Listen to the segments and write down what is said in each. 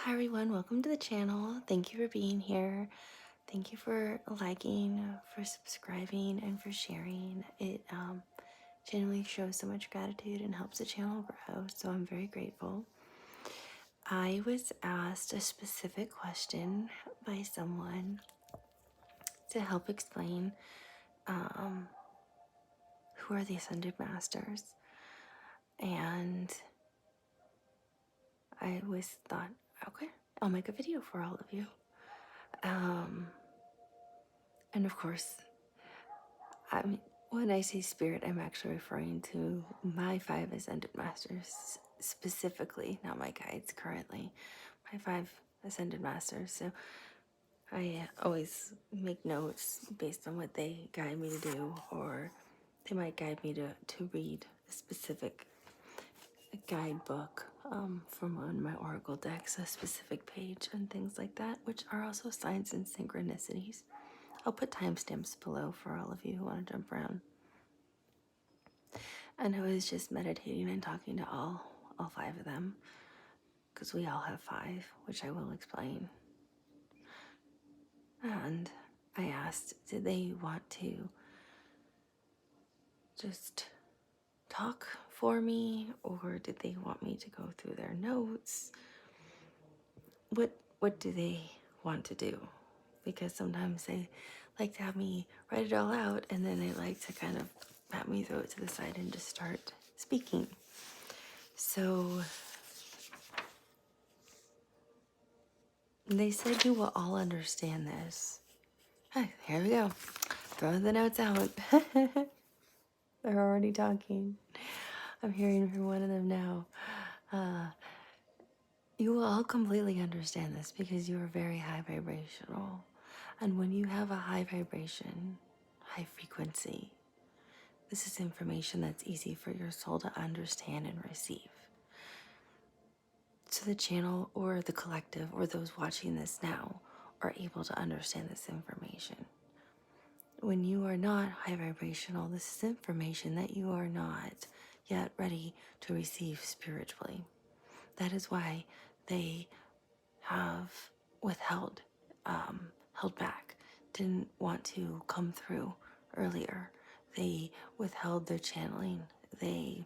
Hi everyone, welcome to the channel. Thank you for being here. Thank you for liking, for subscribing, and for sharing. It genuinely shows so much gratitude and helps the channel grow, so I'm very grateful. I was asked a specific question by someone to help explain who are the Ascended Masters, and I thought, okay, I'll make a video for all of you. And of course, when I say spirit, I'm actually referring to my 5 Ascended Masters specifically, not my guides currently. My 5 Ascended Masters. So I always make notes based on what they guide me to do, or they might guide me to read a specific guidebook from one of my oracle decks, a specific page, and things like that, which are also signs and synchronicities. I'll put timestamps below for all of you who want to jump around. And I was just meditating and talking to all 5 of them, because we all have 5, which I will explain. And I asked, did they want to just talk for me, or did they want me to go through their notes? What do they want to do? Because sometimes they like to have me write it all out, and then they like to kind of pat me, throw it to the side, and just start speaking. So they said you will all understand this. Hey, here we go. Throwing the notes out. They're already talking. I'm hearing from one of them now. You will all completely understand this because you are very high vibrational. And when you have a high vibration, high frequency, this is information that's easy for your soul to understand and receive. So the channel or the collective or those watching this now are able to understand this information. When you are not high vibrational, this is information that you are not yet ready to receive spiritually. That is why they have withheld, held back, didn't want to come through earlier. They withheld their channeling. They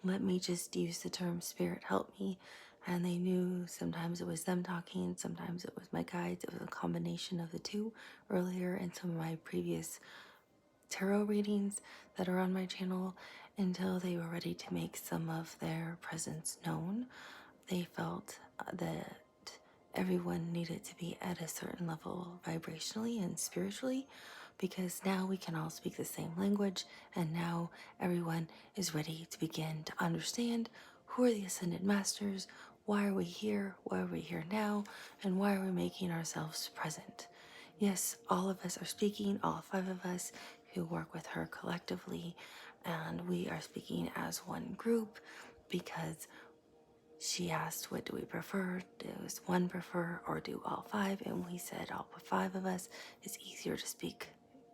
let me just use the term spirit help me, and they knew sometimes it was them talking, sometimes it was my guides. It was a combination of the two. Earlier in some of my previous tarot readings that are on my channel, until they were ready to make some of their presence known, they felt that everyone needed to be at a certain level vibrationally and spiritually, because now we can all speak the same language, and now everyone is ready to begin to understand who are the Ascended Masters, why are we here now, and why are we making ourselves present. Yes, all of us are speaking, all 5 of us who work with her collectively, and we are speaking as one group because she asked, what do we prefer? Does one prefer, or do all 5? And we said all 5 of us. It's easier to speak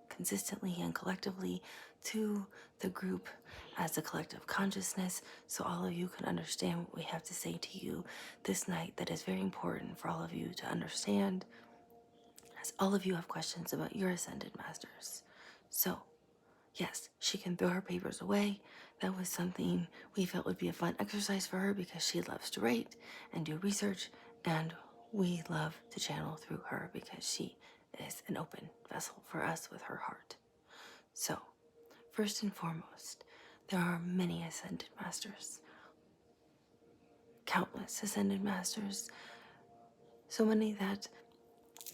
consistently and collectively to the group as a collective consciousness, so all of you can understand what we have to say to you this night. That is very important for all of you to understand, as all of you have questions about your Ascended Masters. So yes, she can throw her papers away. That was something we felt would be a fun exercise for her, because she loves to write and do research, and we love to channel through her because she is an open vessel for us with her heart. So, first and foremost, there are many Ascended Masters. Countless Ascended Masters. So many that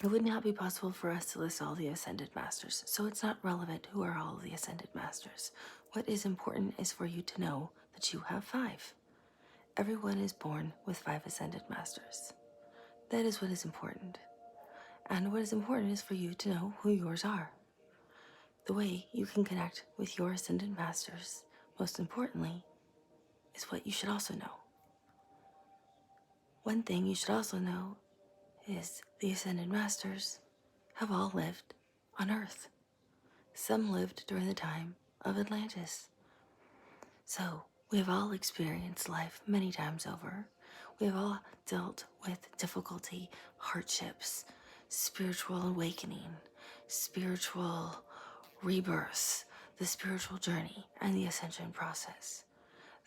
it would not be possible for us to list all the Ascended Masters, so it's not relevant who are all of the Ascended Masters. What is important is for you to know that you have 5. Everyone is born with 5 Ascended Masters. That is what is important. And what is important is for you to know who yours are. The way you can connect with your Ascended Masters, most importantly, is what you should also know. One thing you should also know is the Ascended Masters have all lived on Earth. Some lived during the time of Atlantis. So We have all experienced life many times over. We have all dealt with difficulty, hardships, spiritual awakening, spiritual rebirth, the spiritual journey, and the ascension process.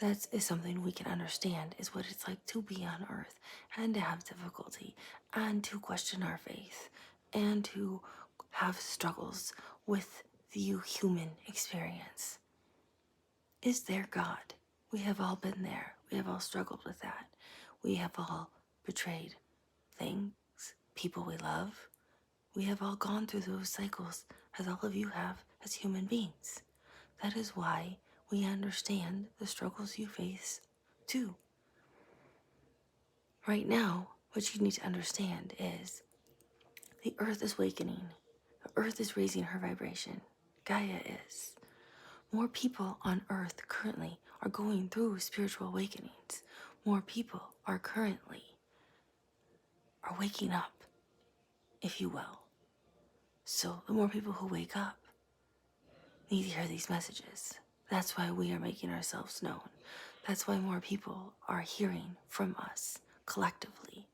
That is something we can understand is what it's like to be on earth and to have difficulty and to question our faith and to have struggles with the human experience. Is there God? We have all been there. We have all struggled with that. We have all betrayed things, people we love. We have all gone through those cycles, as all of you have as human beings. That is why we understand the struggles you face too. Right now, what you need to understand is the earth is awakening. The earth is raising her vibration. Gaia is. More people on earth currently are going through spiritual awakenings. More people are waking up, if you will. So the more people who wake up need to hear these messages. That's why we are making ourselves known. That's why more people are hearing from us collectively.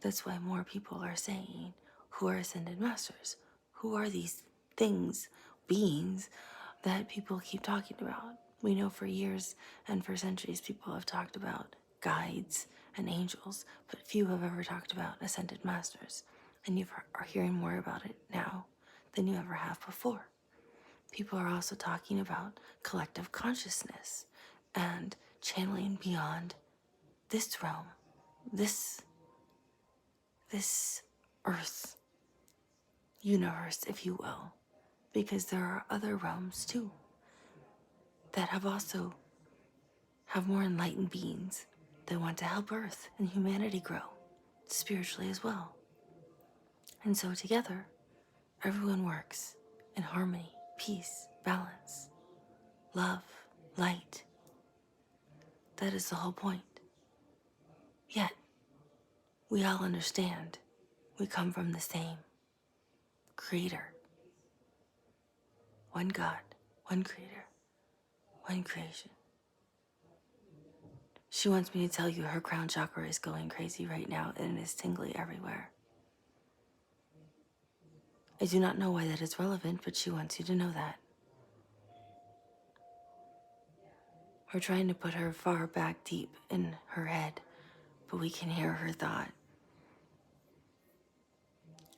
That's why more people are saying, who are ascended masters? Who are these things, beings that people keep talking about? We know for years and for centuries people have talked about guides and angels, but few have ever talked about ascended masters. And you are hearing more about it now than you ever have before. People are also talking about collective consciousness and channeling beyond this realm, this earth universe, if you will, because there are other realms too that have more enlightened beings that want to help earth and humanity grow spiritually as well. And so together, everyone works in harmony, peace, balance, love, light. That is the whole point. Yet, we all understand we come from the same creator. One God, one creator, one creation. She wants me to tell you her crown chakra is going crazy right now and it is tingly everywhere. I do not know why that is relevant, but she wants you to know that. We're trying to put her far back deep in her head, but we can hear her thought.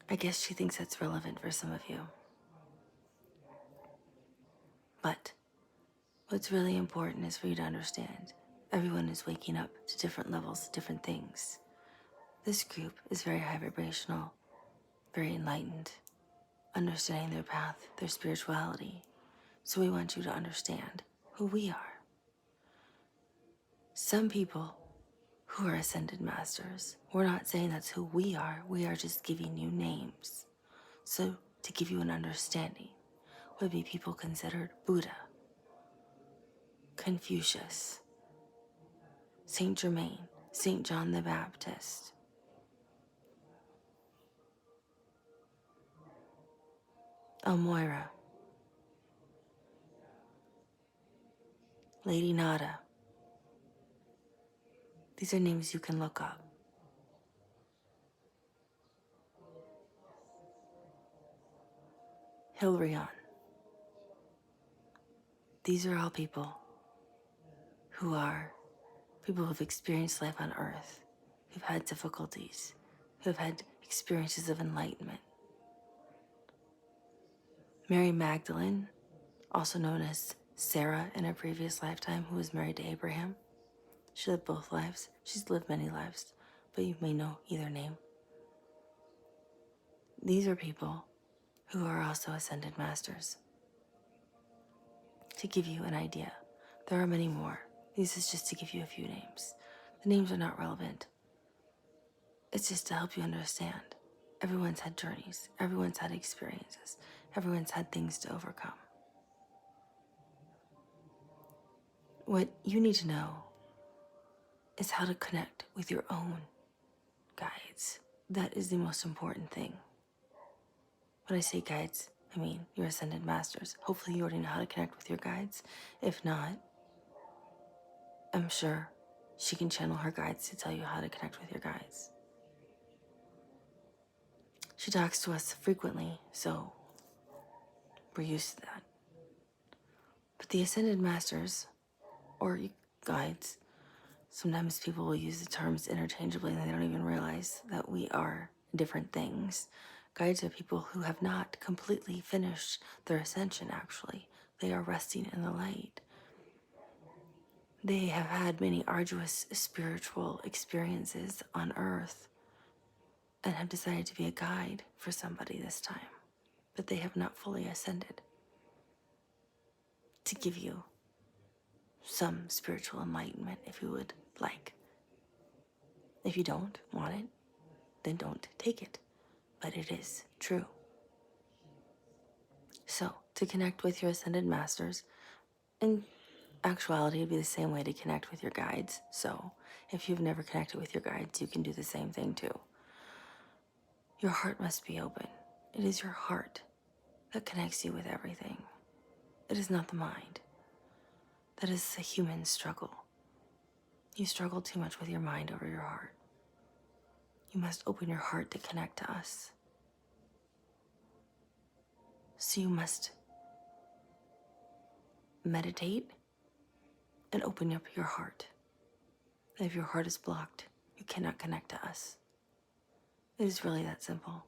I guess she thinks that's relevant for some of you. But what's really important is for you to understand everyone is waking up to different levels, different things. This group is very high vibrational, very enlightened, understanding their path, their spirituality. So we want you to understand who we are. Some people who are ascended masters, we're not saying that's who we are just giving you names. So to give you an understanding, would be people considered Buddha, Confucius, Saint Germain, Saint John the Baptist, Elmoira, Lady Nada. These are names you can look up. Hilarion. These are all people who've experienced life on earth, who've had difficulties, who've had experiences of enlightenment. Mary Magdalene, also known as Sarah in a previous lifetime, who was married to Abraham. She lived both lives. She's lived many lives, but you may know either name. These are people who are also ascended masters. To give you an idea, there are many more. This is just to give you a few names. The names are not relevant. It's just to help you understand. Everyone's had journeys. Everyone's had experiences. Everyone's had things to overcome. What you need to know is how to connect with your own guides. That is the most important thing. When I say guides, I mean your ascended masters. Hopefully you already know how to connect with your guides. If not, I'm sure she can channel her guides to tell you how to connect with your guides. She talks to us frequently, so we're used to that. But the Ascended Masters, or guides, sometimes people will use the terms interchangeably and they don't even realize that we are different things. Guides are people who have not completely finished their ascension, actually. They are resting in the light. They have had many arduous spiritual experiences on earth and have decided to be a guide for somebody this time. But they have not fully ascended to give you some spiritual enlightenment if you would like. If you don't want it, then don't take it. But it is true. So, to connect with your Ascended Masters, in actuality, it'd be the same way to connect with your guides. So, if you've never connected with your guides, you can do the same thing too. Your heart must be open. It is your heart that connects you with everything. It is not the mind. That is a human struggle. You struggle too much with your mind over your heart. You must open your heart to connect to us. So you must meditate and open up your heart. And if your heart is blocked, you cannot connect to us. It is really that simple.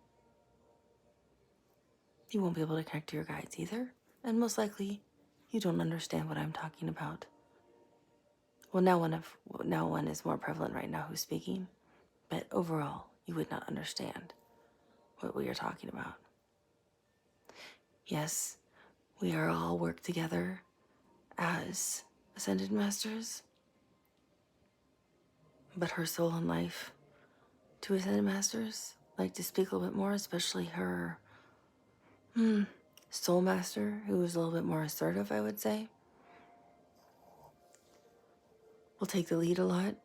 You won't be able to connect to your guides either, and most likely, you don't understand what I'm talking about. Well, now one is more prevalent right now who's speaking, but overall, you would not understand what we are talking about. Yes, we are all work together as Ascended Masters, but her soul and life to Ascended Masters, like to speak a little bit more, especially her Soul Master, who is a little bit more assertive, I would say, will take the lead a lot.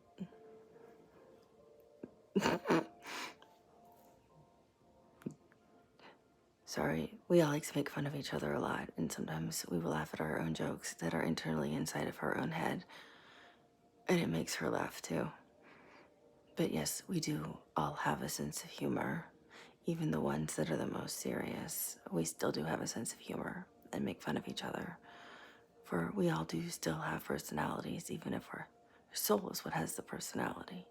Sorry, we all like to make fun of each other a lot, and sometimes we will laugh at our own jokes that are internally inside of her own head, and it makes her laugh too. But yes, we do all have a sense of humor. Even the ones that are the most serious, we still do have a sense of humor and make fun of each other. For we all do still have personalities, even if our soul is what has the personality.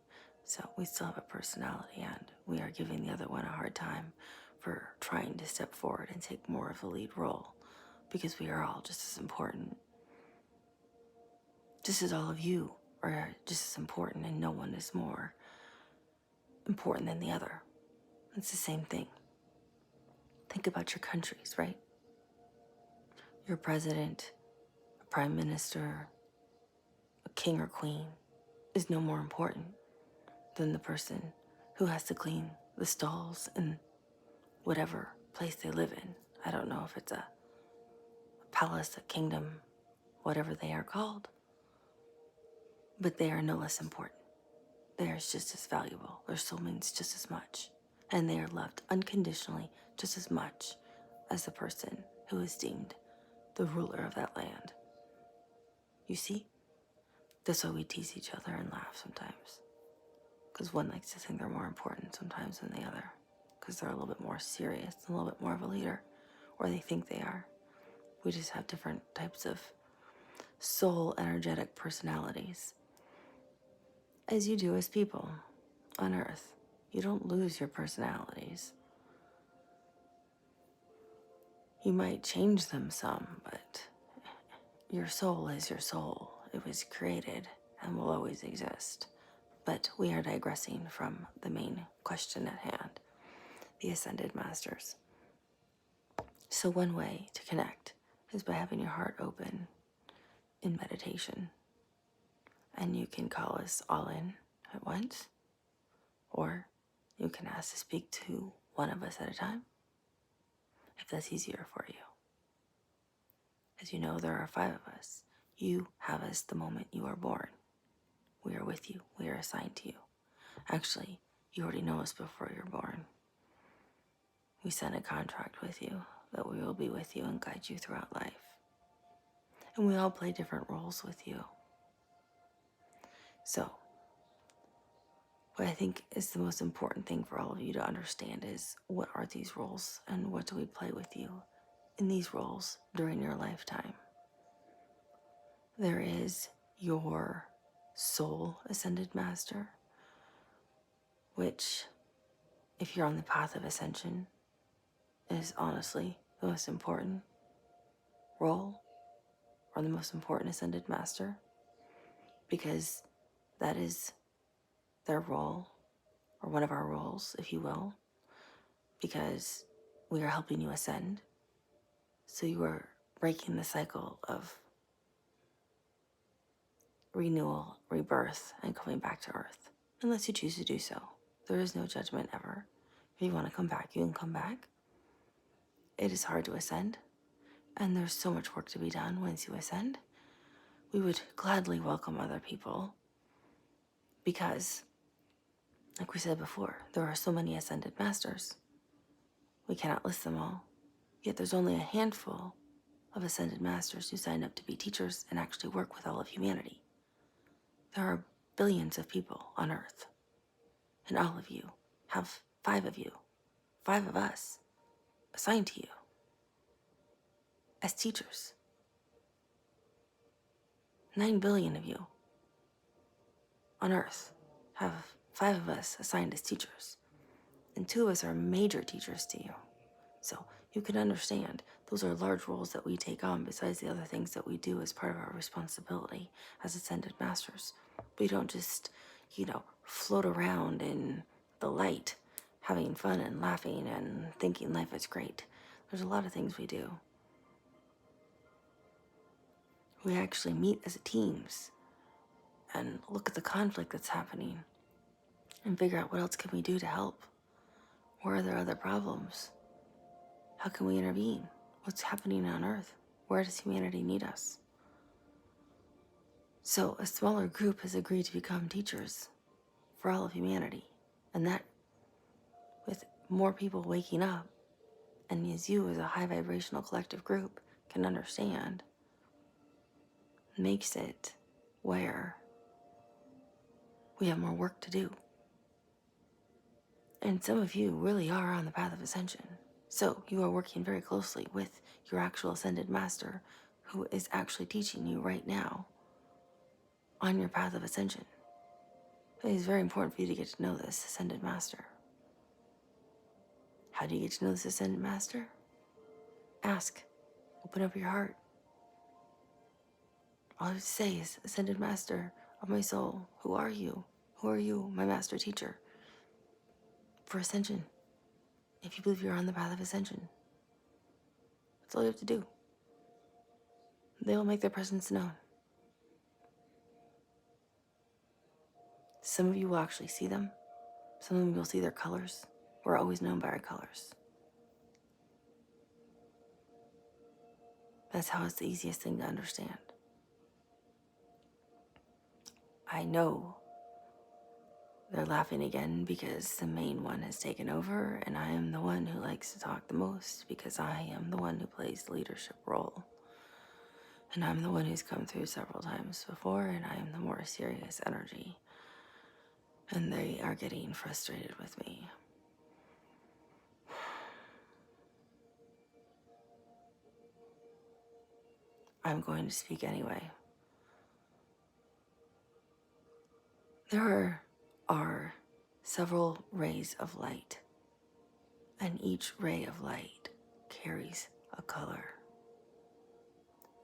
So we still have a personality, and we are giving the other one a hard time for trying to step forward and take more of the lead role, because we are all just as important. Just as all of you are just as important, and no one is more important than the other. It's the same thing. Think about your countries, right? Your president, a prime minister, a king or queen is no more important than the person who has to clean the stalls in whatever place they live in. I don't know if it's a palace, a kingdom, whatever they are called, but they are no less important. They are just as valuable. Their soul means just as much, and they are loved unconditionally just as much as the person who is deemed the ruler of that land. You see? That's why we tease each other and laugh sometimes. Because one likes to think they're more important sometimes than the other. Because they're a little bit more serious and a little bit more of a leader. Or they think they are. We just have different types of soul energetic personalities. As you do as people on Earth. You don't lose your personalities. You might change them some, but your soul is your soul. It was created and will always exist. But we are digressing from the main question at hand, the Ascended Masters. So one way to connect is by having your heart open in meditation. And you can call us all in at once, or you can ask to speak to one of us at a time, if that's easier for you. As you know, there are 5 of us. You have us the moment you are born. We are with you. We are assigned to you. Actually, you already know us before you're born. We sign a contract with you that we will be with you and guide you throughout life. And we all play different roles with you. So, what I think is the most important thing for all of you to understand is, what are these roles and what do we play with you in these roles during your lifetime? There is your soul ascended master, which, if you're on the path of ascension, is honestly the most important role, or the most important ascended master, because that is their role, or one of our roles, if you will, because we are helping you ascend. So you are breaking the cycle of renewal, rebirth, and coming back to Earth, unless you choose to do so. There is no judgment ever. If you want to come back, you can come back. It is hard to ascend, and there's so much work to be done once you ascend. We would gladly welcome other people because, like we said before, there are so many ascended masters. We cannot list them all, yet there's only a handful of ascended masters who sign up to be teachers and actually work with all of humanity. There are billions of people on Earth, and all of you have 5 of you, 5 of us, assigned to you as teachers. 9 billion of you on Earth have 5 of us assigned as teachers, and 2 of us are major teachers to you. So you can understand those are large roles that we take on besides the other things that we do as part of our responsibility as ascended masters. We don't just, float around in the light, having fun and laughing and thinking life is great. There's a lot of things we do. We actually meet as teams and look at the conflict that's happening and figure out what else can we do to help. Where are there other problems? How can we intervene? What's happening on Earth? Where does humanity need us? So a smaller group has agreed to become teachers for all of humanity. And that, with more people waking up, and as you as a high vibrational collective group can understand, makes it where we have more work to do. And some of you really are on the path of ascension. So you are working very closely with your actual ascended master, who is actually teaching you right now on your path of ascension. It is very important for you to get to know this ascended master. How do you get to know this ascended master? Ask. Open up your heart. All I have to say is, ascended master of my soul, who are you? Who are you, my master teacher? For ascension. If you believe you're on the path of ascension. That's all you have to do. They will make their presence known. Some of you will actually see them. Some of them you'll see their colors. We're always known by our colors. That's how it's the easiest thing to understand. I know they're laughing again because the main one has taken over, and I am the one who likes to talk the most because I am the one who plays the leadership role. And I'm the one who's come through several times before, and I am the more serious energy. And they are getting frustrated with me. I'm going to speak anyway. There are several rays of light, and each ray of light carries a color.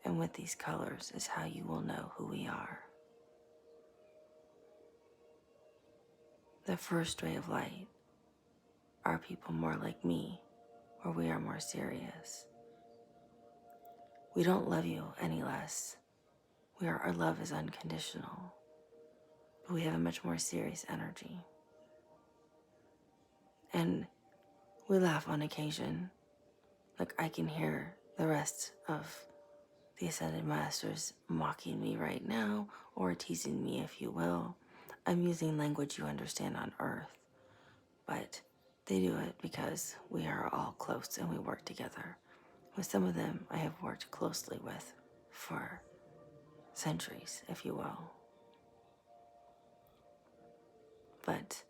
And with these colors is how you will know who we are. The first ray of light are people more like me, where we are more serious. We don't love you any less. Our love is unconditional, but we have a much more serious energy. And we laugh on occasion. Like, I can hear the rest of the Ascended Masters mocking me right now, or teasing me, if you will. I'm using language you understand on Earth, but they do it because we are all close and we work together. With some of them, I have worked closely with for centuries, if you will. but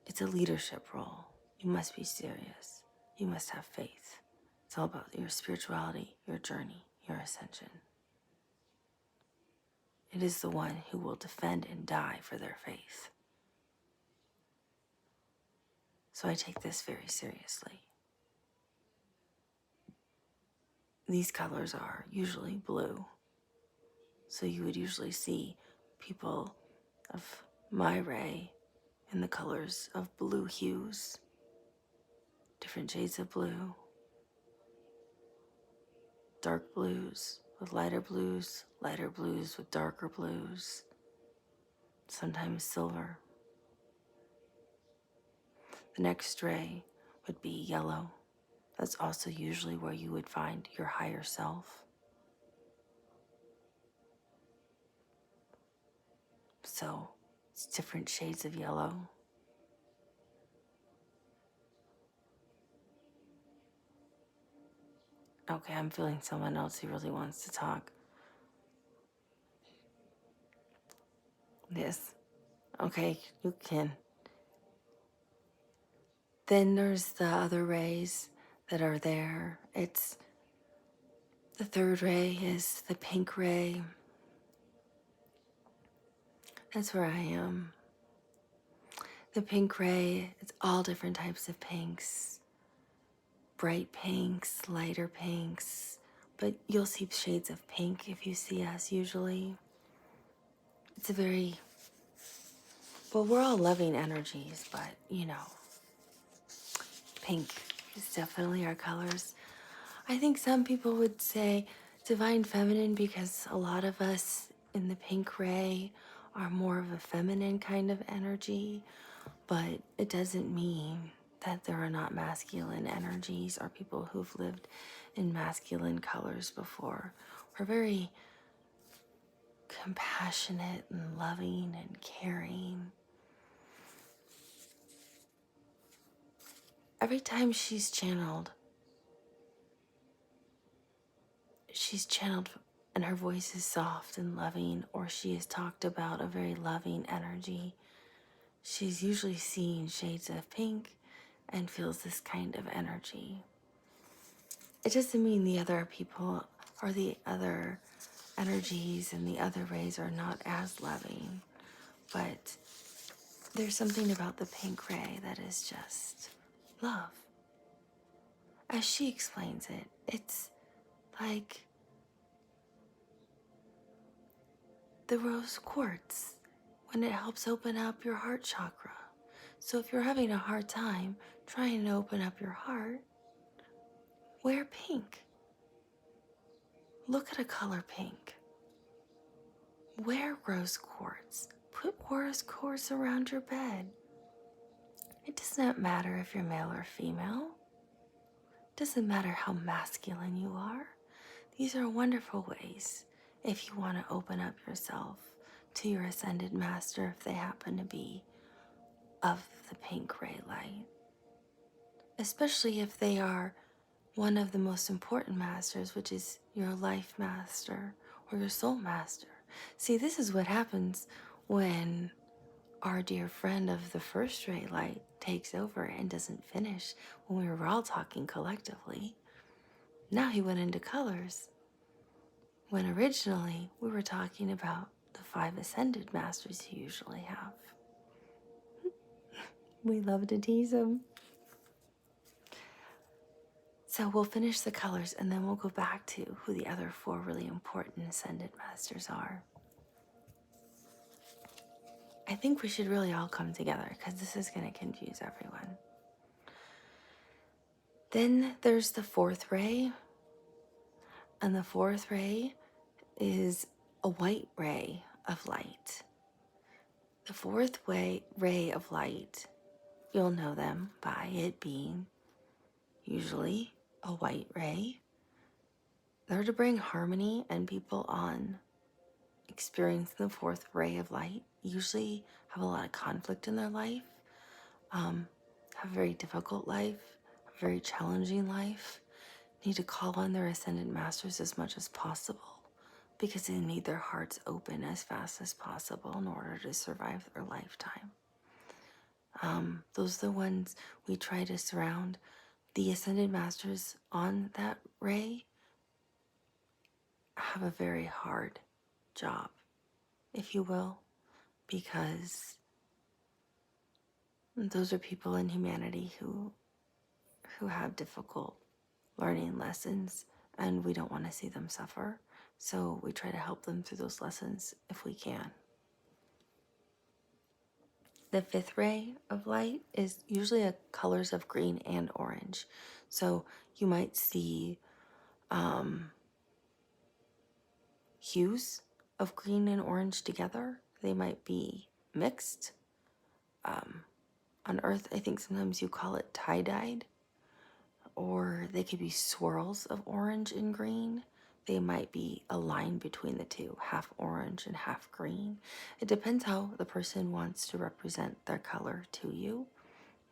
it's a leadership role. You must be serious. You must have faith. It's all about your spirituality, your journey, your ascension. It is the one who will defend and die for their faith. So I take this very seriously. These colors are usually blue. So you would usually see people of my ray in the colors of blue hues, different shades of blue, dark blues with lighter blues with darker blues, sometimes silver. The next ray would be yellow. That's also usually where you would find your higher self. So it's different shades of yellow. Okay, I'm feeling someone else who really wants to talk. Yes. Okay, you can. Then there's the other rays that are there. It's the third ray is the pink ray. That's where I am. The pink ray, it's all different types of pinks. Bright pinks, lighter pinks, but you'll see shades of pink if you see us usually. It's a very, well, we're all loving energies, but pink is definitely our colors. I think some people would say divine feminine because a lot of us in the pink ray are more of a feminine kind of energy, but it doesn't mean that there are not masculine energies or people who've lived in masculine colors before. We're very compassionate and loving and caring. Every time she's channeled and her voice is soft and loving, or she has talked about a very loving energy. She's usually seeing shades of pink and feels this kind of energy. It doesn't mean the other people or the other energies and the other rays are not as loving, but there's something about the pink ray that is just love. As she explains it, it's like the rose quartz when it helps open up your heart chakra. So if you're having a hard time trying to open up your heart, wear pink. Look at a color pink. Wear rose quartz. Put rose quartz around your bed. It does not matter if you're male or female. It doesn't matter how masculine you are. These are wonderful ways if you want to open up yourself to your ascended master if they happen to be of the pink ray light. Especially if they are one of the most important masters, which is your life master or your soul master. See, this is what happens when our dear friend of the first ray light takes over and doesn't finish when we were all talking collectively. Now he went into colors, when originally we were talking about the 5 ascended masters you usually have. We love to tease him. So we'll finish the colors and then we'll go back to who the other 4 really important ascended masters are. I think we should really all come together because this is going to confuse everyone. Then there's the 4th ray, and the 4th ray is a white ray of light. The 4th ray of light, you'll know them by it being usually a white ray. They're to bring harmony and people on. Experience the 4th ray of light usually have a lot of conflict in their life, have a very difficult life, a very challenging life, need to call on their ascended masters as much as possible, because they need their hearts open as fast as possible in order to survive their lifetime. Those are the ones we try to surround. The Ascended Masters on that ray have a very hard job, if you will, because those are people in humanity who have difficult learning lessons, and we don't want to see them suffer. So we try to help them through those lessons if we can. The fifth ray of light is usually a colors of green and orange. So you might see hues of green and orange together. They might be mixed. On Earth, I think sometimes you call it tie-dyed, or they could be swirls of orange and green. They might be a line between the two, half orange and half green. It depends how the person wants to represent their color to you,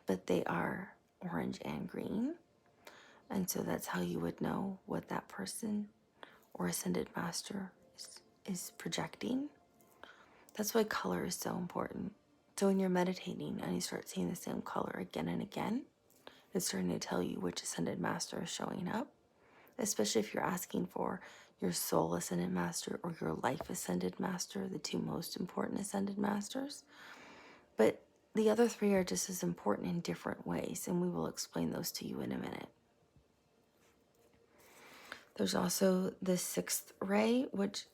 but they are orange and green. And so that's how you would know what that person or Ascended Master is projecting. That's why color is so important. So when you're meditating and you start seeing the same color again and again, it's starting to tell you which Ascended Master is showing up, especially if you're asking for your soul Ascended Master or your life Ascended Master, the two most important Ascended Masters. But the other three are just as important in different ways, and we will explain those to you in a minute. There's also the sixth ray, which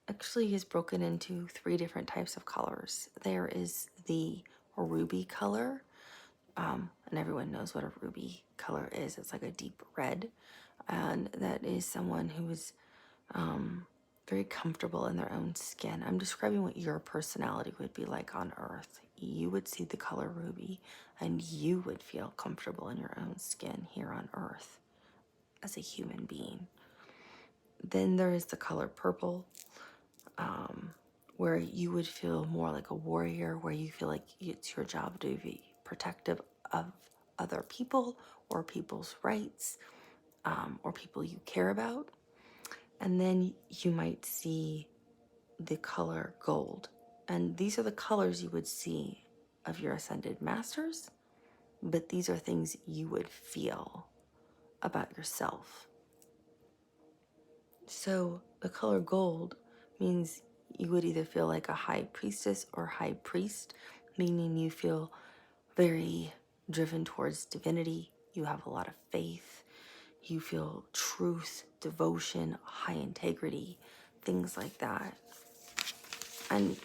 actually is broken into three different types of colors. There is the ruby color, and everyone knows what a ruby color is. It's like a deep red, and that is someone who is very comfortable in their own skin. I'm describing what your personality would be like on Earth. You would see the color ruby, and you would feel comfortable in your own skin here on Earth as a human being. Then there is the color purple, where you would feel more like a warrior, where you feel like it's your job to be protective of other people or people's rights, or people you care about. And then you might see the color gold. And these are the colors you would see of your Ascended Masters, but these are things you would feel about yourself. So the color gold means you would either feel like a high priestess or high priest, meaning you feel very driven towards divinity. You have a lot of faith. You feel truth, devotion, high integrity, things like that. And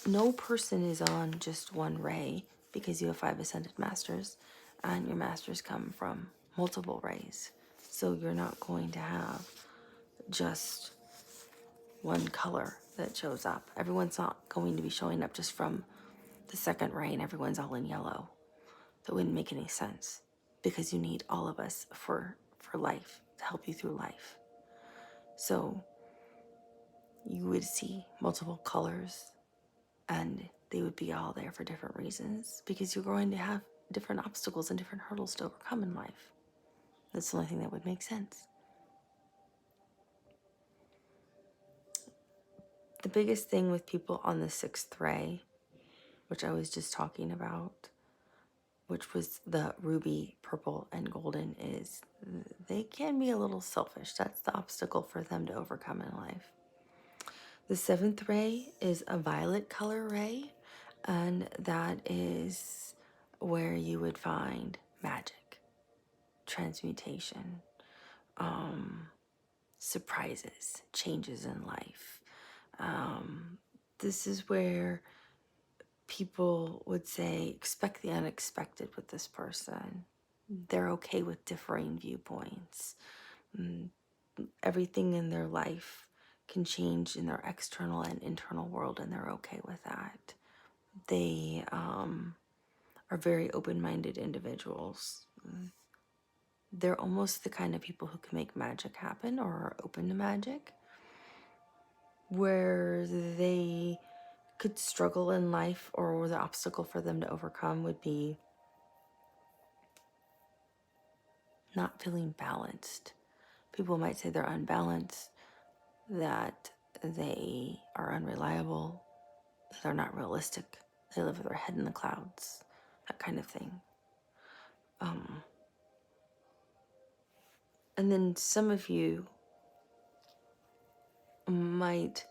no person is on just one ray, because you have 5 Ascended Masters, and your masters come from multiple rays. So you're not going to have just one color that shows up. Everyone's not going to be showing up just from the second ray and everyone's all in yellow. That wouldn't make any sense, because you need all of us for life, to help you through life. So you would see multiple colors, and they would be all there for different reasons, because you're going to have different obstacles and different hurdles to overcome in life. That's the only thing that would make sense. The biggest thing with people on the 6th ray, which I was just talking about, which was the ruby, purple, and golden, is they can be a little selfish. That's the obstacle for them to overcome in life. The 7th ray is a violet color ray, and that is where you would find magic, transmutation, surprises, changes in life. This is where people would say, expect the unexpected with this person. They're okay with differing viewpoints. Everything in their life can change in their external and internal world, and they're okay with that. They are very open-minded individuals. They're almost the kind of people who can make magic happen or are open to magic, where they could struggle in life, or the obstacle for them to overcome would be not feeling balanced. People might say they're unbalanced, that they are unreliable, that they're not realistic, they live with their head in the clouds, that kind of thing. And then some of you might,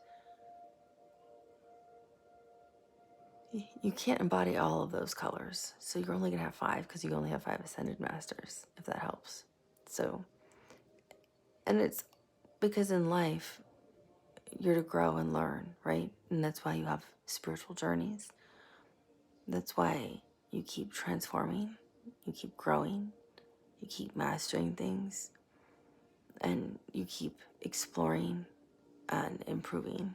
you can't embody all of those colors. So you're only going to have 5 because you only have 5 Ascended Masters, if that helps. So, and it's because in life, you're to grow and learn, right? And that's why you have spiritual journeys. That's why you keep transforming, you keep growing, you keep mastering things, and you keep exploring and improving.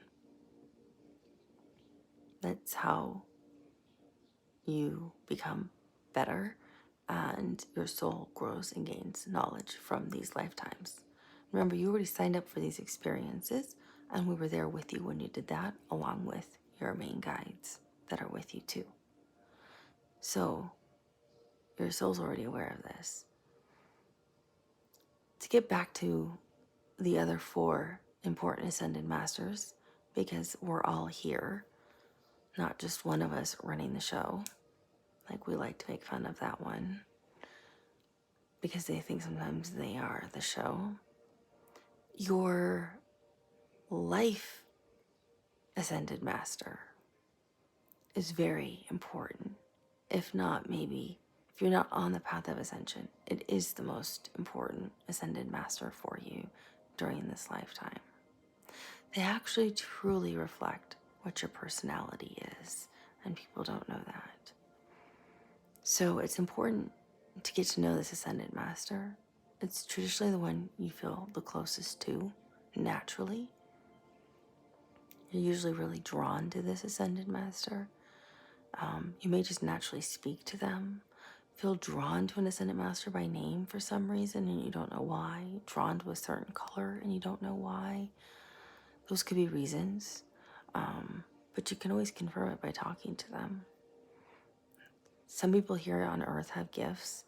That's how you become better and your soul grows and gains knowledge from these lifetimes. Remember, you already signed up for these experiences, and we were there with you when you did that, along with your main guides that are with you too. So your soul's already aware of this. To get back to the other 4 important Ascended Masters, because we're all here, not just one of us running the show. Like, we like to make fun of that one because they think sometimes they are the show. Your life Ascended Master is very important. If not, maybe, if you're not on the path of ascension, it is the most important Ascended Master for you during this lifetime. They actually truly reflect what your personality is, and people don't know that. So it's important to get to know this Ascended Master. It's traditionally the one you feel the closest to naturally. You're usually really drawn to this Ascended Master. You may just naturally speak to them, feel drawn to an Ascended Master by name for some reason and you don't know why, drawn to a certain color and you don't know why. Those could be reasons, but you can always confirm it by talking to them. Some people here on Earth have gifts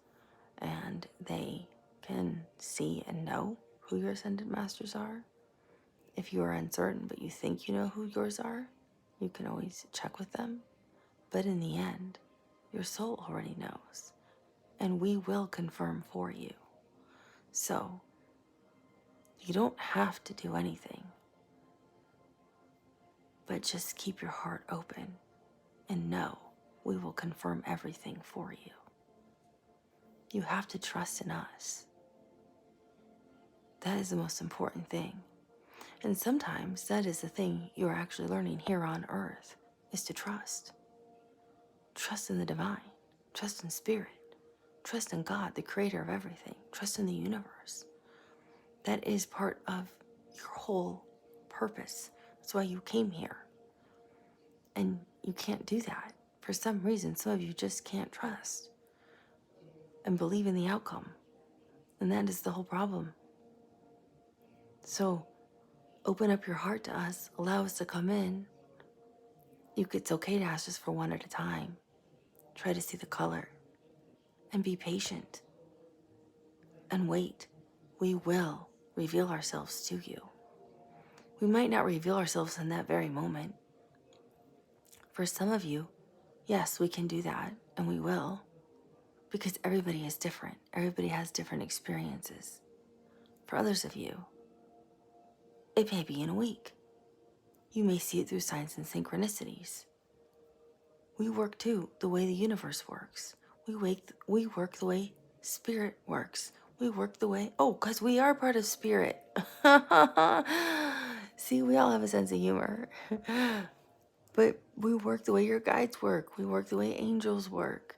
and they can see and know who your Ascended Masters are. If you are uncertain but you think you know who yours are, you can always check with them. But in the end, your soul already knows, and we will confirm for you. So, you don't have to do anything, but just keep your heart open and know we will confirm everything for you. You have to trust in us. That is the most important thing. And sometimes that is the thing you are actually learning here on Earth, is to trust. Trust in the divine. Trust in spirit. Trust in God, the creator of everything. Trust in the universe. That is part of your whole purpose. That's why you came here. And you can't do that. For some reason, some of you just can't trust and believe in the outcome. And that is the whole problem. So open up your heart to us. Allow us to come in. It's okay to ask just for one at a time. Try to see the color. And be patient. And wait. We will reveal ourselves to you. We might not reveal ourselves in that very moment. For some of you, yes, we can do that, and we will, because everybody is different. Everybody has different experiences. For others of you, it may be in a week. You may see it through signs and synchronicities. We work too the way the universe works. We work the way spirit works. We work the way, because we are part of spirit. See, we all have a sense of humor. But we work the way your guides work. We work the way angels work.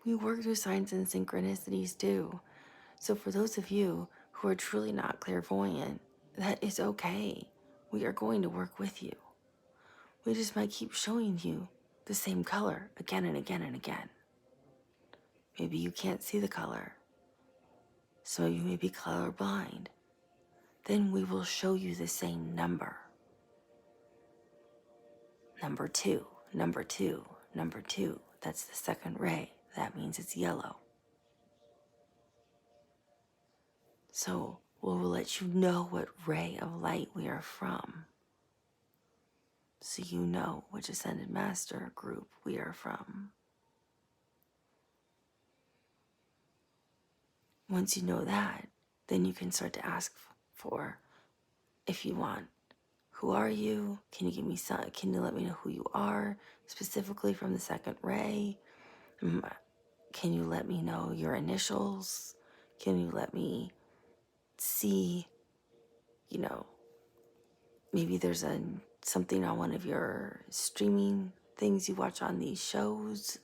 We work through signs and synchronicities too. So for those of you who are truly not clairvoyant, that is okay. We are going to work with you. We just might keep showing you the same color again and again and again. Maybe you can't see the color. Some of you may be colorblind. Then we will show you the same number. Number 2, number 2, number 2. That's the second ray. That means it's yellow. So will let you know what ray of light we are from. So you know which Ascended Master group we are from. Once you know that, then you can start to ask for, if you want, who are you? Can you give me some, can you let me know who you are, specifically from the second ray? Can you let me know your initials? Can you let me see, maybe there's something on one of your streaming things you watch on these shows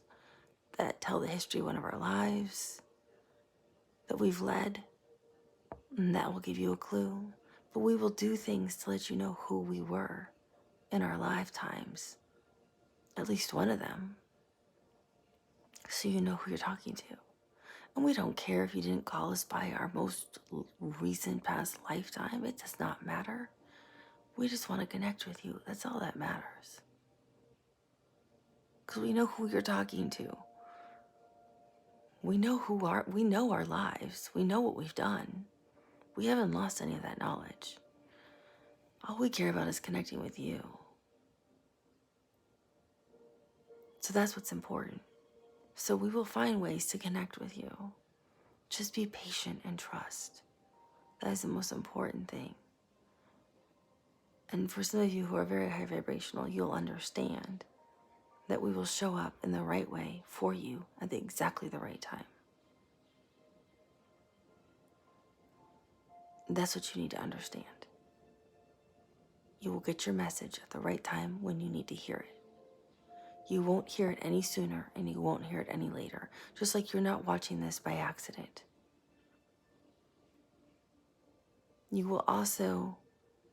that tell the history of one of our lives that we've led, and that will give you a clue. But we will do things to let you know who we were in our lifetimes, at least one of them, so you know who you're talking to. And we don't care if you didn't call us by our most recent past lifetime. It does not matter. We just want to connect with you. That's all that matters. Because we know who you're talking to. We know we know our lives. We know what we've done. We haven't lost any of that knowledge. All we care about is connecting with you. So that's what's important. So we will find ways to connect with you. Just be patient and trust. That is the most important thing. And for some of you who are very high vibrational, you'll understand that we will show up in the right way for you at exactly the right time. That's what you need to understand. You will get your message at the right time when you need to hear it. You won't hear it any sooner and you won't hear it any later, just like you're not watching this by accident. You will also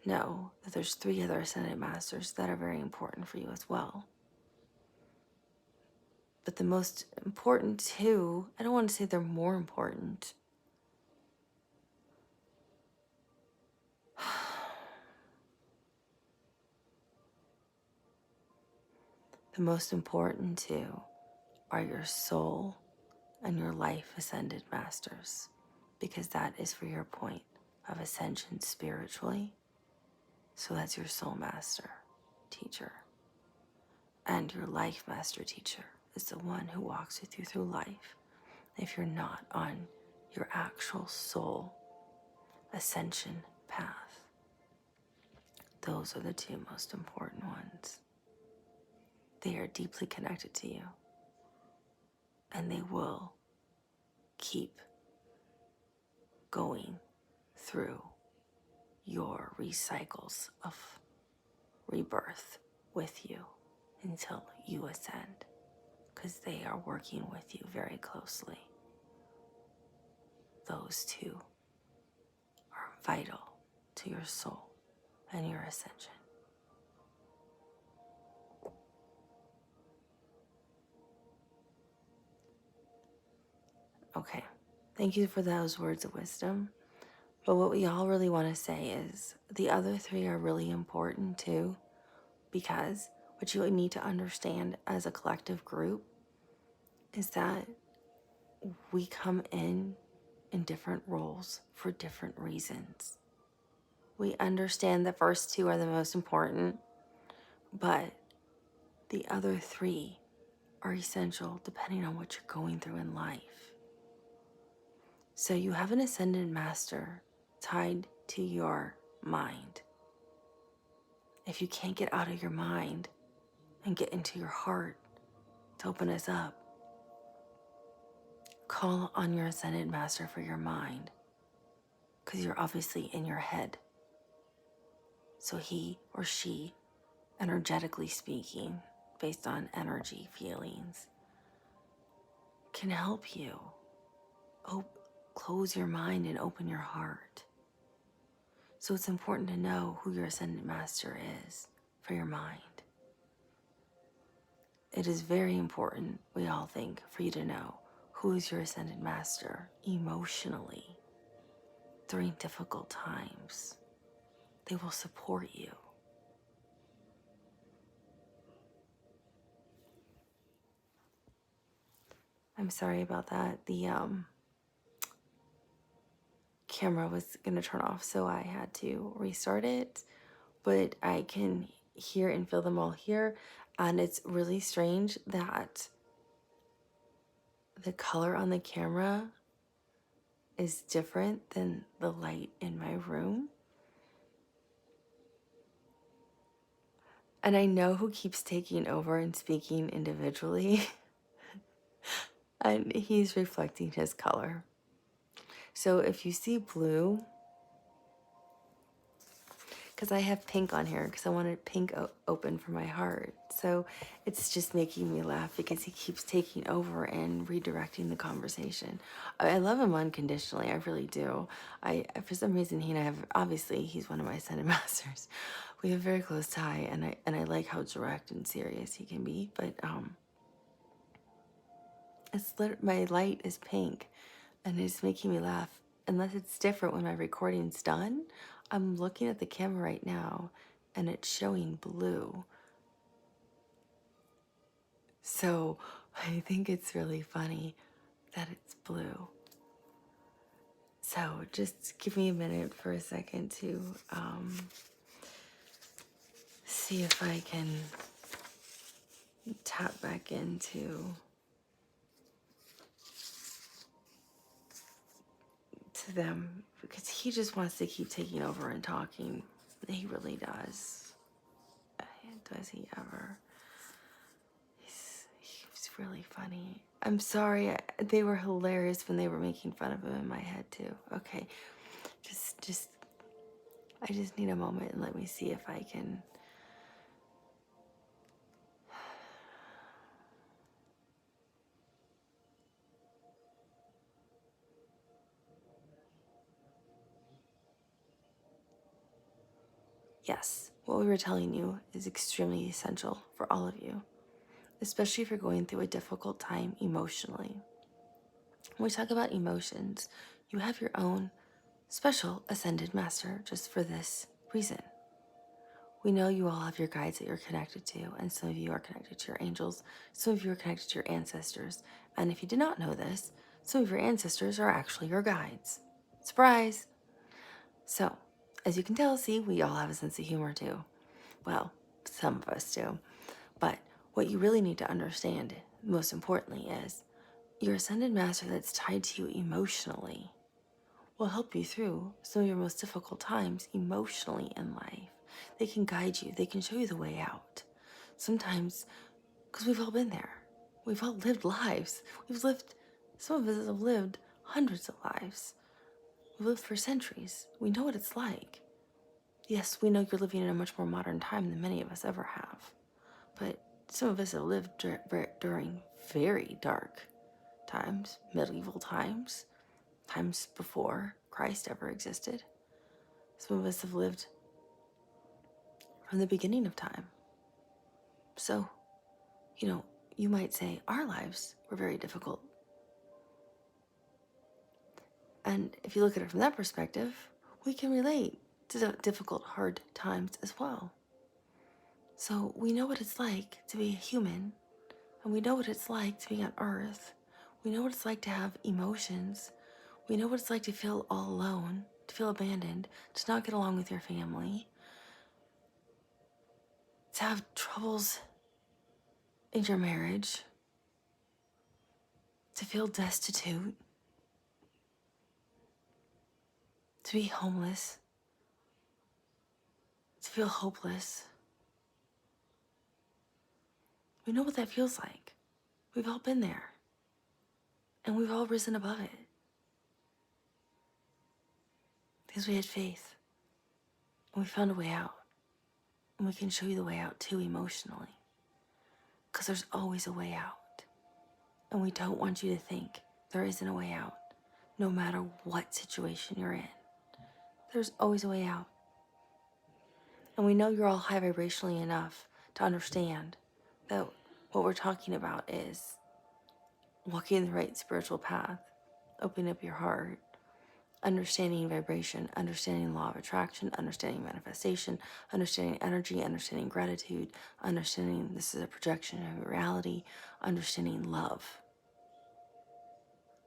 know that there's 3 other Ascended Masters that are very important for you as well. But the most important two, I don't want to say they're more important. The most important two are your soul and your life Ascended Masters, because that is for your point of ascension spiritually. So that's your soul master teacher. And your life master teacher is the one who walks with you through life if you're not on your actual soul ascension path. Those are the 2 most important ones. They are deeply connected to you, and they will keep going through your recycles of rebirth with you until you ascend, because they are working with you very closely. Those 2 are vital to your soul and your ascension. Okay, thank you for those words of wisdom. But what we all really want to say is the other 3 are really important too, because what you need to understand as a collective group is that we come in different roles for different reasons. We understand the first 2 are the most important, but the other 3 are essential depending on what you're going through in life. So you have an Ascended Master tied to your mind. If you can't get out of your mind and get into your heart to open us up, call on your Ascended Master for your mind, because you're obviously in your head. So he or she, energetically speaking, based on energy, feelings, can help you close your mind and open your heart. So it's important to know who your Ascended Master is for your mind. It is very important, we all think, for you to know who is your Ascended Master emotionally during difficult times. They will support you. I'm sorry about that. The camera was going to turn off, so I had to restart it. But I can hear and feel them all here. And it's really strange that the color on the camera is different than the light in my room. And I know who keeps taking over and speaking individually. And he's reflecting his color. So if you see blue, because I have pink on here because I wanted pink open for my heart. So it's just making me laugh because he keeps taking over and redirecting the conversation. I love him unconditionally. I really do. For some reason, he and I have, obviously he's one of my ascended masters. We have a very close tie, and I like how direct and serious he can be. But my light is pink, and it's making me laugh. Unless it's different when my recording's done, I'm looking at the camera right now, and it's showing blue. So I think it's really funny that it's blue. So just give me a minute for a second to see if I can tap back into them, because he just wants to keep taking over and talking. He really does. Does he ever? He's really funny. I'm sorry. They were hilarious when they were making fun of him in my head too. Okay, I just need a moment and let me see if I can. Yes, what we were telling you is extremely essential for all of you, especially if you're going through a difficult time emotionally. When we talk about emotions, you have your own special ascended master just for this reason. We know you all have your guides that you're connected to, and some of you are connected to your angels, some of you are connected to your ancestors, and if you did not know this, some of your ancestors are actually your guides. Surprise! So, as you can tell, see, we all have a sense of humor too. Well, some of us do. But what you really need to understand, most importantly, is your ascended master that's tied to you emotionally will help you through some of your most difficult times emotionally in life. They can guide you. They can show you the way out. Sometimes, because we've all been there. We've all lived lives. Some of us have lived hundreds of lives. We've lived for centuries. We know what it's like. Yes, we know you're living in a much more modern time than many of us ever have. But some of us have lived during very dark times, medieval times, times before Christ ever existed. Some of us have lived from the beginning of time. So, you might say our lives were very difficult. And if you look at it from that perspective, we can relate to the difficult, hard times as well. So we know what it's like to be a human, and we know what it's like to be on Earth. We know what it's like to have emotions. We know what it's like to feel all alone, to feel abandoned, to not get along with your family, to have troubles in your marriage, to feel destitute, to be homeless, to feel hopeless. We know what that feels like. We've all been there. And we've all risen above it. Because we had faith. And we found a way out. And we can show you the way out too emotionally. Because there's always a way out. And we don't want you to think there isn't a way out. No matter what situation you're in. There's always a way out. And we know you're all high vibrationally enough to understand that what we're talking about is walking the right spiritual path, opening up your heart, understanding vibration, understanding law of attraction, understanding manifestation, understanding energy, understanding gratitude, understanding this is a projection of reality, understanding love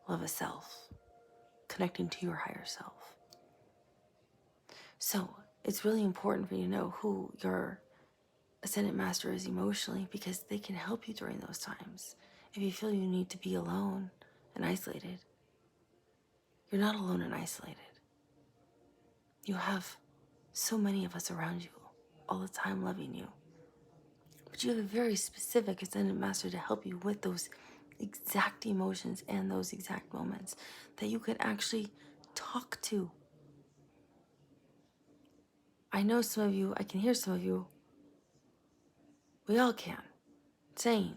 of self, connecting to your higher self. So it's really important for you to know who your Ascended Master is emotionally, because they can help you during those times. If you feel you need to be alone and isolated, you're not alone and isolated. You have so many of us around you all the time loving you. But you have a very specific Ascended Master to help you with those exact emotions and those exact moments that you can actually talk to. I know some of you, I can hear some of you, we all can, saying,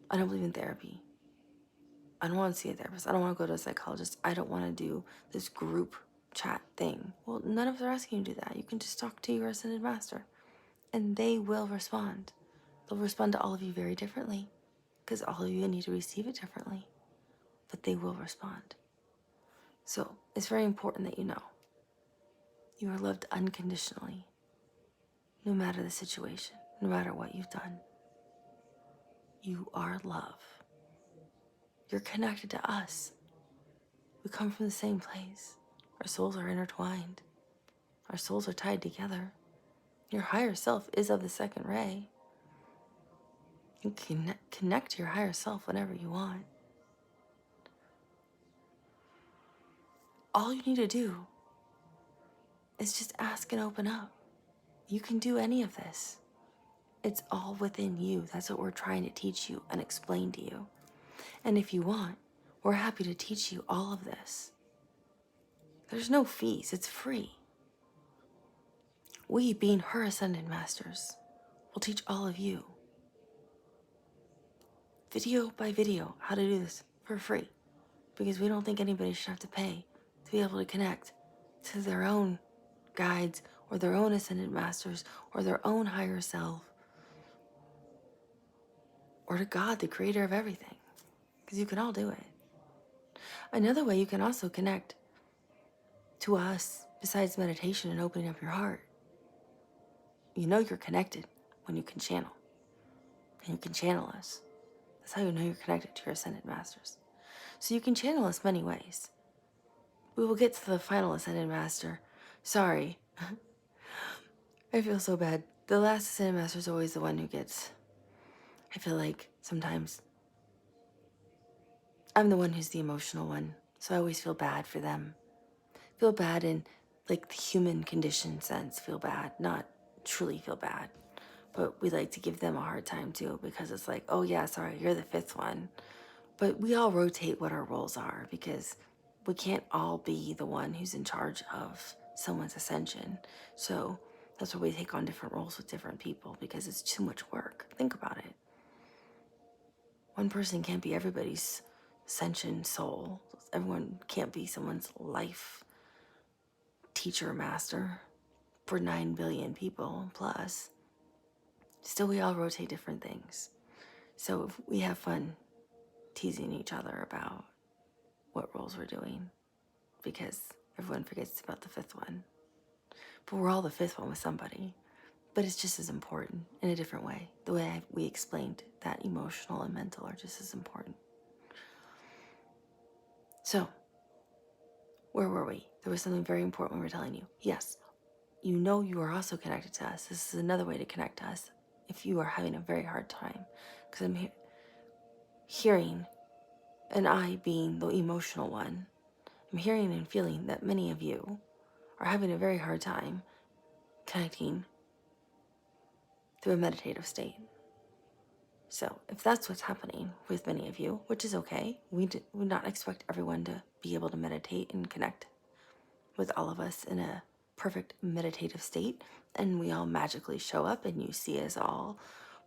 I don't believe in therapy. I don't want to see a therapist. I don't want to go to a psychologist. I don't want to do this group chat thing. Well, none of us are asking you to do that. You can just talk to your Ascended Master and they will respond. They'll respond to all of you very differently because all of you need to receive it differently, but they will respond. So it's very important that you know you are loved unconditionally, no matter the situation, no matter what you've done. You are love. You're connected to us. We come from the same place. Our souls are intertwined. Our souls are tied together. Your higher self is of the second ray. You can connect to your higher self whenever you want. All you need to do is just ask and open up. You can do any of this. It's all within you. That's what we're trying to teach you and explain to you. And if you want, we're happy to teach you all of this. There's no fees. It's free. We, being her Ascended Masters, will teach all of you, video by video, how to do this for free. Because we don't think anybody should have to pay to be able to connect to their own guides or their own Ascended Masters or their own higher self or to God, the creator of everything. Because you can all do it. Another way you can also connect to us, besides meditation and opening up your heart, you know you're connected when you can channel. And you can channel us. That's how you know you're connected to your Ascended Masters. So you can channel us many ways. We will get to the final Ascended Master. Sorry. I feel so bad. The last Ascended Master is always the one who gets... I feel like sometimes I'm the one who's the emotional one. So I always feel bad for them. Feel bad in like the human condition sense. Feel bad. Not truly feel bad. But we like to give them a hard time too because it's like, oh yeah, sorry, you're the fifth one. But we all rotate what our roles are because we can't all be the one who's in charge of someone's ascension. So that's why we take on different roles with different people because it's too much work. Think about it. One person can't be everybody's ascension soul. Everyone can't be someone's life teacher master for 9 billion people plus. Still, we all rotate different things. So we have fun teasing each other about what roles we're doing because everyone forgets about the fifth one. But we're all the fifth one with somebody. But it's just as important in a different way. The way we explained that emotional and mental are just as important. So, where were we? There was something very important we were telling you. Yes, you know you are also connected to us. This is another way to connect to us if you are having a very hard time. Because I'm hearing, and I being the emotional one, I'm hearing and feeling that many of you are having a very hard time connecting through a meditative state. So if that's what's happening with many of you, which is okay, we do not expect everyone to be able to meditate and connect with all of us in a perfect meditative state, and we all magically show up and you see us all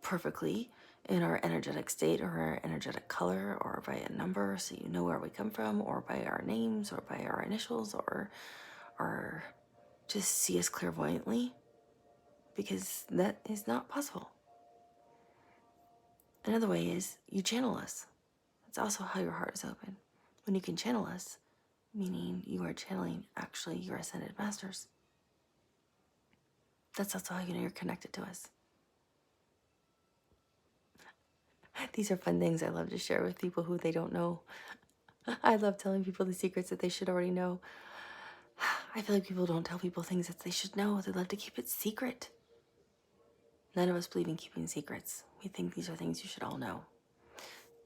perfectly in our energetic state or our energetic color or by a number so you know where we come from or by our names or by our initials or just see us clairvoyantly, because that is not possible. Another way is you channel us. That's also how your heart is open. When you can channel us, meaning you are channeling actually your Ascended Masters. That's also how you know you're connected to us. These are fun things I love to share with people who they don't know. I love telling people the secrets that they should already know. I feel like people don't tell people things that they should know. They love to keep it secret. None of us believe in keeping secrets. We think these are things you should all know.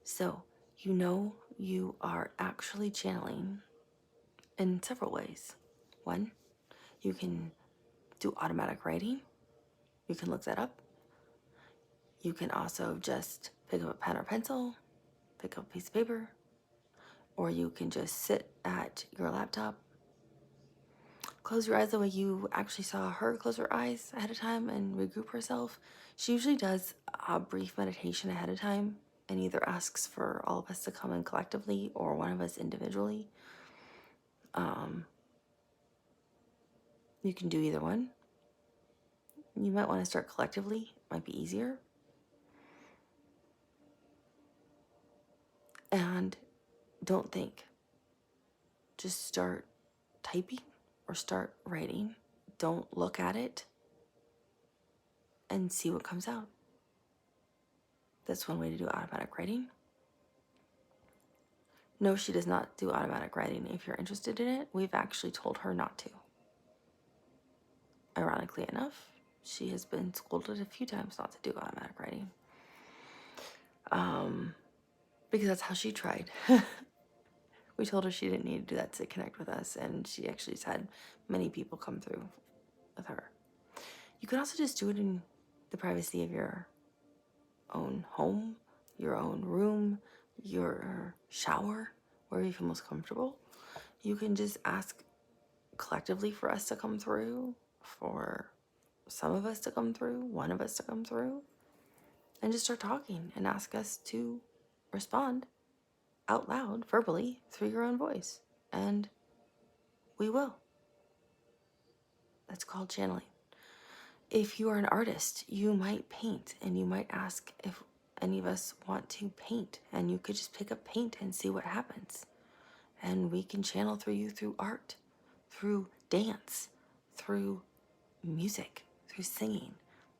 So, you know you are actually channeling in several ways. One, you can do automatic writing. You can look that up. You can also just pick up a pen or pencil, pick up a piece of paper, or you can just sit at your laptop, close your eyes the way you actually saw her close her eyes ahead of time and regroup herself. She usually does a brief meditation ahead of time and either asks for all of us to come in collectively or one of us individually. You can do either one. You might want to start collectively, it might be easier. And don't think. Just start typing or start writing. Don't look at it and see what comes out. That's one way to do automatic writing. No, she does not do automatic writing. If you're interested in it, we've actually told her not to. Ironically enough, she has been scolded a few times not to do automatic writing. Because that's how she tried. We told her she didn't need to do that to connect with us, and she actually has had many people come through with her. You can also just do it in the privacy of your own home, your own room, your shower, wherever you feel most comfortable. You can just ask collectively for us to come through, for some of us to come through, one of us to come through, and just start talking and ask us to respond out loud, verbally, through your own voice. And we will. That's called channeling. If you are an artist, you might paint and you might ask if any of us want to paint, and you could just pick up paint and see what happens. And we can channel through you through art, through dance, through music, through singing.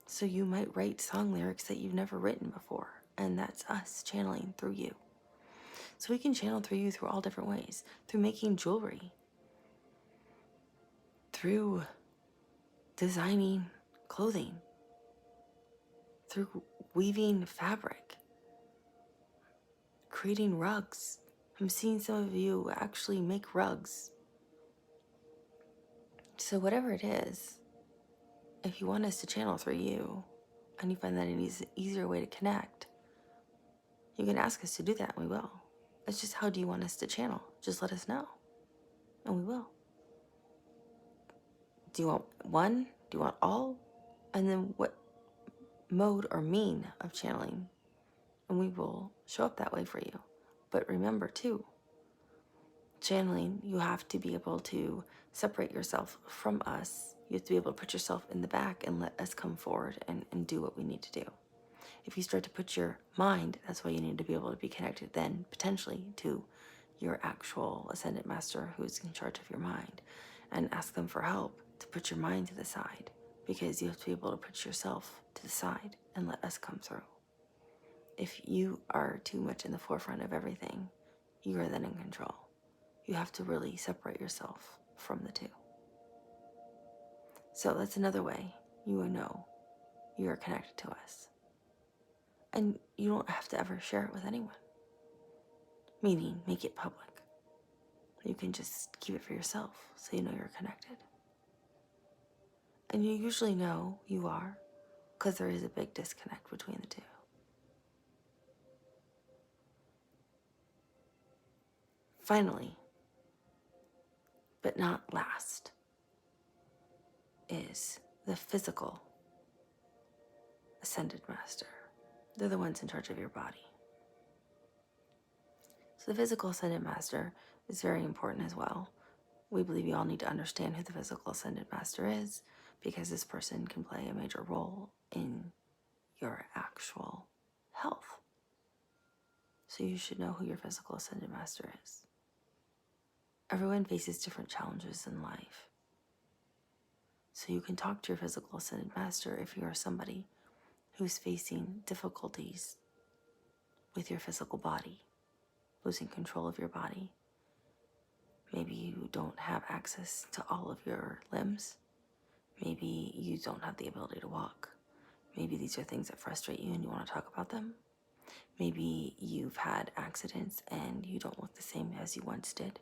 So you might write song lyrics that you've never written before, and that's us channeling through you. So we can channel through you through all different ways, through making jewelry, through designing clothing, through weaving fabric, creating rugs. I'm seeing some of you actually make rugs. So whatever it is, if you want us to channel through you, and you find that an easier way to connect, you can ask us to do that, and we will. It's just, how do you want us to channel? Just let us know, and we will. Do you want one? Do you want all? And then what mode or mean of channeling? And we will show up that way for you. But remember too, channeling, you have to be able to separate yourself from us. You have to be able to put yourself in the back and let us come forward and do what we need to do. If you start to put your mind, that's why you need to be able to be connected then potentially to your actual ascended master who's in charge of your mind, and ask them for help to put your mind to the side, because you have to be able to put yourself to the side and let us come through. If you are too much in the forefront of everything, you are then in control. You have to really separate yourself from the two. So that's another way you will know you are connected to us. And you don't have to ever share it with anyone. Meaning, make it public. You can just keep it for yourself so you know you're connected. And you usually know you are, because there is a big disconnect between the two. Finally, but not last, is the physical ascended master. They're the ones in charge of your body. So the physical ascended master is very important as well. We believe you all need to understand who the physical ascended master is, because this person can play a major role in your actual health. So you should know who your physical ascended master is. Everyone faces different challenges in life. So you can talk to your physical ascended master if you are somebody who's facing difficulties with your physical body, losing control of your body, Maybe you don't have access to all of your limbs. Maybe you don't have the ability to walk. Maybe these are things that frustrate you and you want to talk about them. Maybe you've had accidents and you don't look the same as you once did.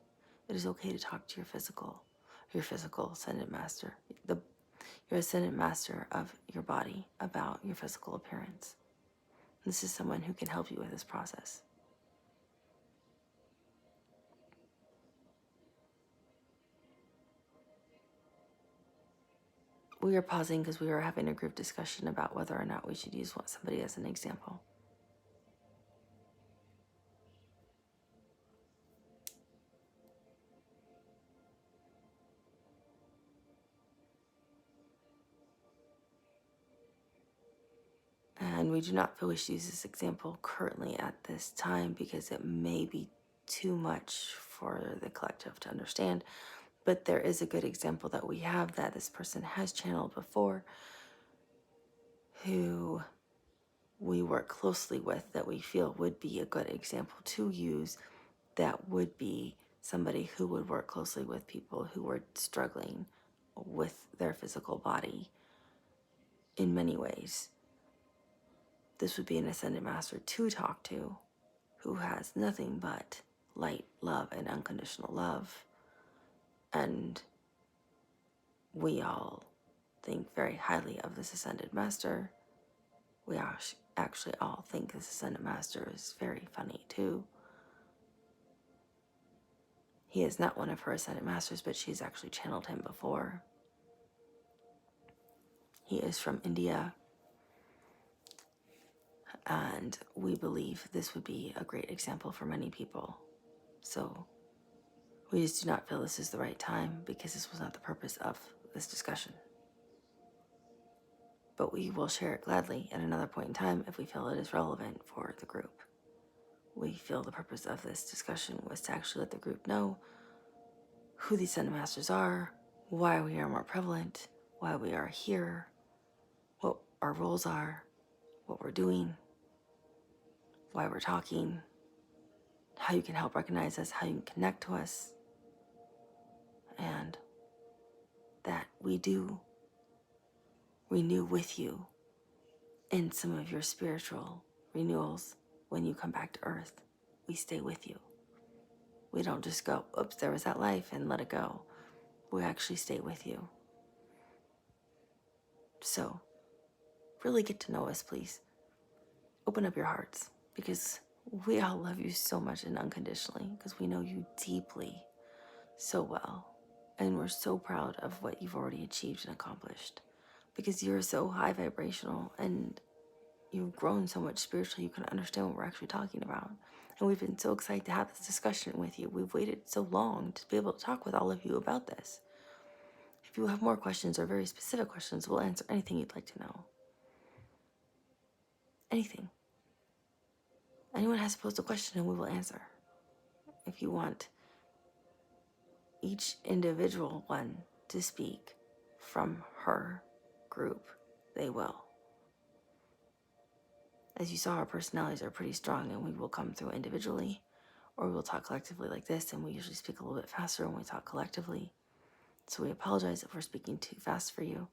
It is okay to talk to your physical ascendant master, your ascendant master of your body, about your physical appearance. This is someone who can help you with this process. We are pausing because we are having a group discussion about whether or not we should use somebody as an example. And we do not feel we should use this example currently at this time because it may be too much for the collective to understand. But there is a good example that we have that this person has channeled before, who we work closely with, that we feel would be a good example to use, that would be somebody who would work closely with people who are struggling with their physical body in many ways. This would be an ascended master to talk to, who has nothing but light, love, and unconditional love. And we all think very highly of this ascended master. We actually all think this ascended master is very funny too. He is not one of her ascended masters, but she's actually channeled him before. He is from India, and we believe this would be a great example for many people. So we just do not feel this is the right time because this was not the purpose of this discussion. But we will share it gladly at another point in time if we feel it is relevant for the group. We feel the purpose of this discussion was to actually let the group know who these Ascended Masters are, why we are more prevalent, why we are here, what our roles are, what we're doing, why we're talking, how you can help recognize us, how you can connect to us, and that we do renew with you in some of your spiritual renewals. When you come back to Earth, we stay with you. We don't just go, oops, there was that life, and let it go. We actually stay with you. So, really get to know us, please. Open up your hearts, because we all love you so much and unconditionally, because we know you deeply, so well. And we're so proud of what you've already achieved and accomplished, because you're so high vibrational and you've grown so much spiritually, you can understand what we're actually talking about. And we've been so excited to have this discussion with you. We've waited so long to be able to talk with all of you about this. If you have more questions or very specific questions, we'll answer anything you'd like to know. Anything. Anyone has posed a question and we will answer. If you want each individual one to speak from her group, they will. As you saw, our personalities are pretty strong and we will come through individually, or we'll talk collectively like this, and we usually speak a little bit faster when we talk collectively. So we apologize if we're speaking too fast for you,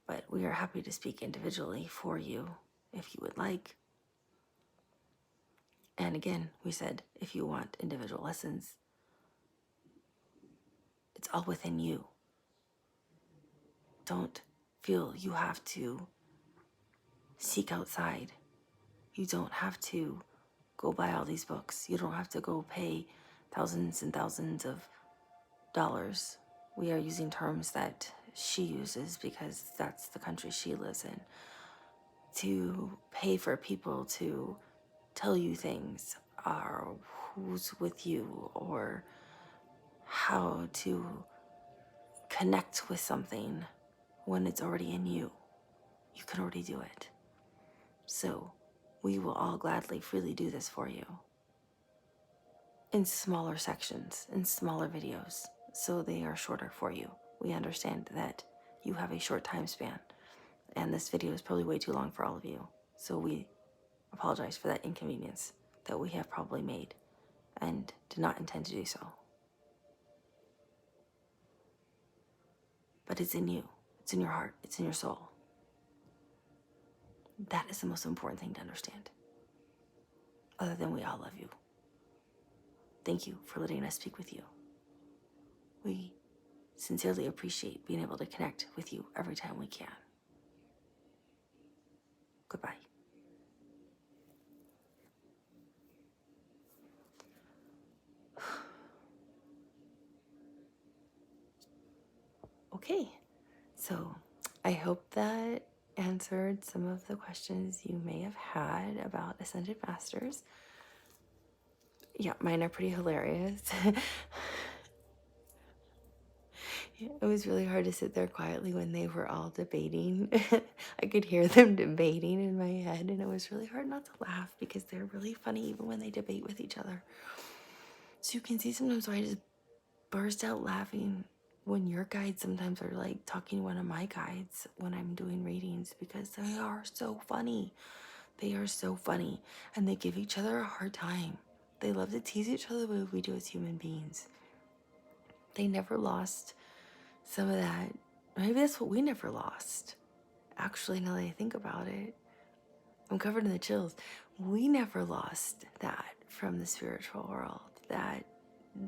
but we are happy to speak individually for you if you would like. And again, we said, if you want individual lessons, it's all within you. Don't feel you have to seek outside. You don't have to go buy all these books. You don't have to go pay thousands and thousands of dollars. We are using terms that she uses because that's the country she lives in. To pay for people to tell you things, or who's with you, or how to connect with something when it's already in you. You can already do it. So we will all gladly, freely do this for you in smaller sections, in smaller videos, so they are shorter for you. We understand that you have a short time span, and this video is probably way too long for all of you. So we apologize for that inconvenience that we have probably made. and did not intend to do so. But it's in you. It's in your heart. It's in your soul. That is the most important thing to understand. Other than we all love you. Thank you for letting us speak with you. We sincerely appreciate being able to connect with you every time we can. Goodbye. Okay, so I hope that answered some of the questions you may have had about Ascended Masters. Yeah, mine are pretty hilarious. It was really hard to sit there quietly when they were all debating. I could hear them debating in my head, and it was really hard not to laugh because they're really funny even when they debate with each other. So you can see sometimes why I just burst out laughing when your guides sometimes are like talking to one of my guides when I'm doing readings, because they are so funny. They are so funny, and they give each other a hard time. They love to tease each other the way we do as human beings. They never lost some of that. Maybe that's what we never lost. Actually, now that I think about it, I'm covered in the chills. We never lost that from the spiritual world, that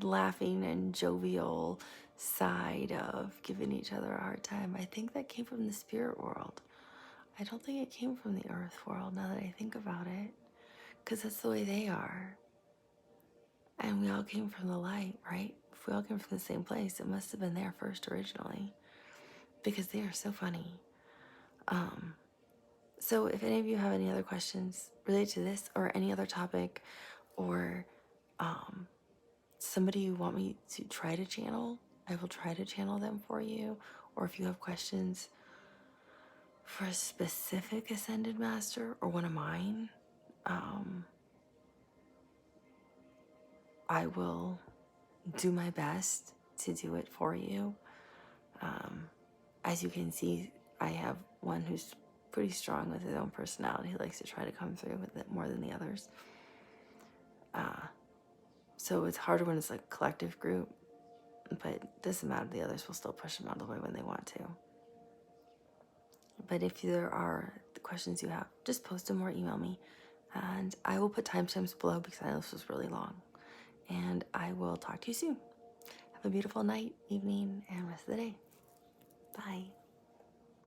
laughing and jovial side of giving each other a hard time. I think that came from the spirit world. I don't think it came from the earth world, now that I think about it, because that's the way they are. And we all came from the light, right? If we all came from the same place, it must have been there first originally, because they are so funny. So if any of you have any other questions related to this or any other topic, or somebody you want me to try to channel, I will try to channel them for you. Or if you have questions for a specific Ascended Master or one of mine, I will do my best to do it for you. As you can see, I have one who's pretty strong with his own personality. He likes to try to come through with it more than the others. So it's harder when it's like a collective group, but it doesn't matter. The others will still push them out of the way when they want to. But if there are the questions you have, just post them or email me. And I will put timestamps below because I know this was really long. And I will talk to you soon. Have a beautiful night, evening, and rest of the day. Bye.